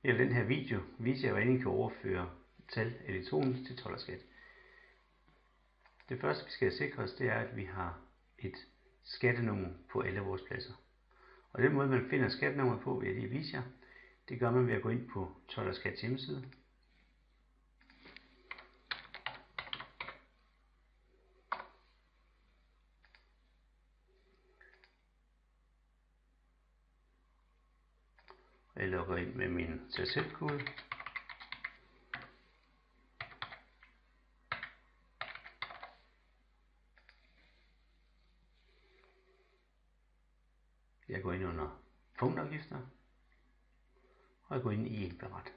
I den her video viser jeg, hvordan I kan overføre tal elektronisk til tolderskat. Det første, vi skal sikre os, det er, at vi har et skattenummer på alle vores pladser. Og den måde, man finder skattenummeret på, vil jeg lige vise jer. Det gør man ved at gå ind på Tolderskats hjemmeside. Jeg logger ind med min tag-selv-kode. Jeg går ind under punktafgifter, og jeg går ind i indberet.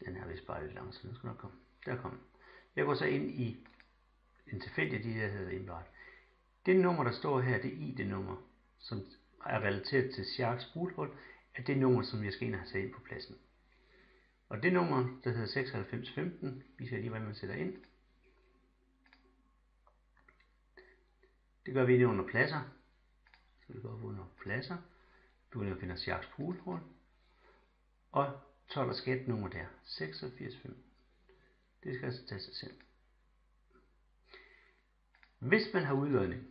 Den er vist bare lidt langsomt, den skal nok komme. Der kom den. Jeg går så ind i en tilfældig, der hedder indberet. Det nummer, der står her, det ID-nummer, som er relateret til Sharks brughul, er det nummer, som jeg skal ind og have sat ind på pladsen. Og det nummer, der hedder 9615, viser jeg lige, hvordan man sætter ind. Det gør vi ind under pladser. Så vi går op under pladser. Du kan finde Sharks brughul. Og Tolderskat nummer der, 8615. Det skal altså tage sig selv. Hvis man har udlodning,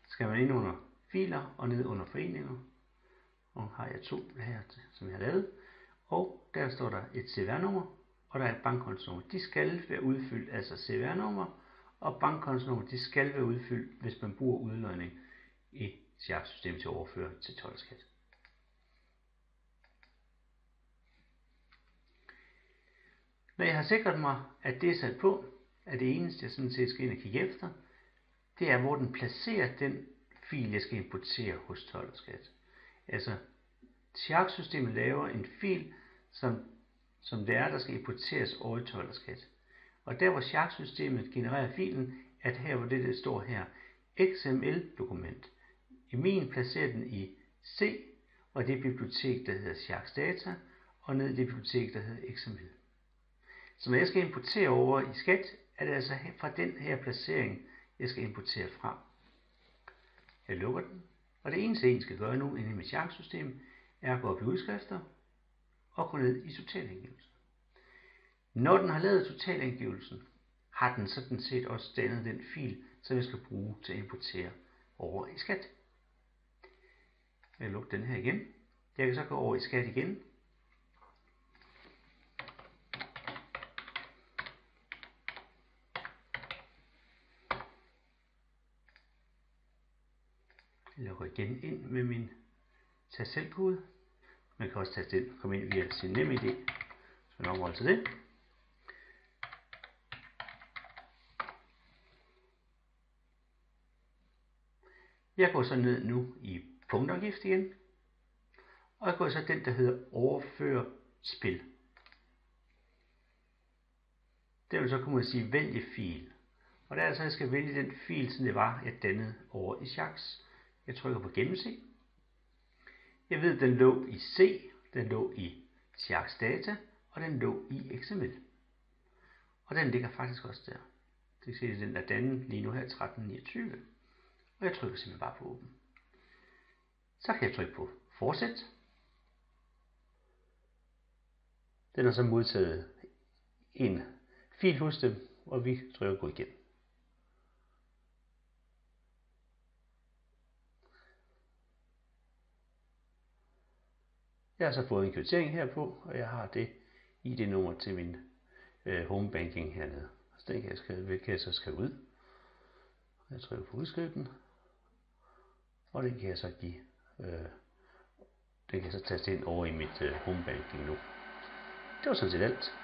skal man ind under filer og ned under foreninger. Og har jeg to her, som jeg har lavet. Og der står der et CVR-nummer, og der er et bankkontonummer. De skal være udfyldt, altså CVR-nummer og bankkontonummer, de skal være udfyldt, hvis man bruger udlodning i Shark-systemet til at overføre til tolderskat. Når jeg har sikret mig, at det er sat på, er det eneste, jeg sådan set skal ind og kigge efter, det er, hvor den placerer den fil, jeg skal importere hos tolderskat. Altså, Shark-systemet laver en fil, som det er, der skal importeres over i tolderskat. Og der, hvor Shark-systemet genererer filen, er her, hvor det står her, XML-dokument. I min placerer den i C, og det bibliotek, der hedder Sharks Data, og ned i det bibliotek, der hedder XML. Så når jeg skal importere over i skat, er det altså fra den her placering, jeg skal importere fra. Jeg lukker den, og det eneste, jeg skal gøre nu inde i mit Shark-system, er at gå op i udskrifter og gå ned i totalangivelsen. Når den har lavet totalangivelsen, har den sådan set også dannet den fil, som jeg skal bruge til at importere over i skat. Jeg lukker den her igen. Jeg kan så gå over i skat igen. Jeg logger igen ind med min tag-selv-kode. Man kan også komme ind via sin NemID, hvis man overholder til det. Jeg går så ned nu i punktafgift igen, og jeg går så den, der hedder overfør spil. Det vil så kunne man sige vælge fil. Og der er altså, jeg skal vælge den fil, som det var, jeg dannede over i Sharks. Jeg trykker på gennemse. Jeg ved, at den lå i C, den lå i Sharks Data, og den lå i XML. Og den ligger faktisk også der. Det kan se, at den er dannet lige nu her 1329. Og jeg trykker simpelthen bare på åben. Så kan jeg trykke på fortsæt. Den har så modtaget en fil hos dem, og vi trykker gå igen. Jeg har så fået en kvittering herpå, og jeg har det ID-nummer til min homebanking hernede. Så den kan jeg så skrive ud. Jeg trykker på udskriften, og den kan jeg så give. Den kan jeg så taste ind over i mit homebanking nu. Det var sådan set alt.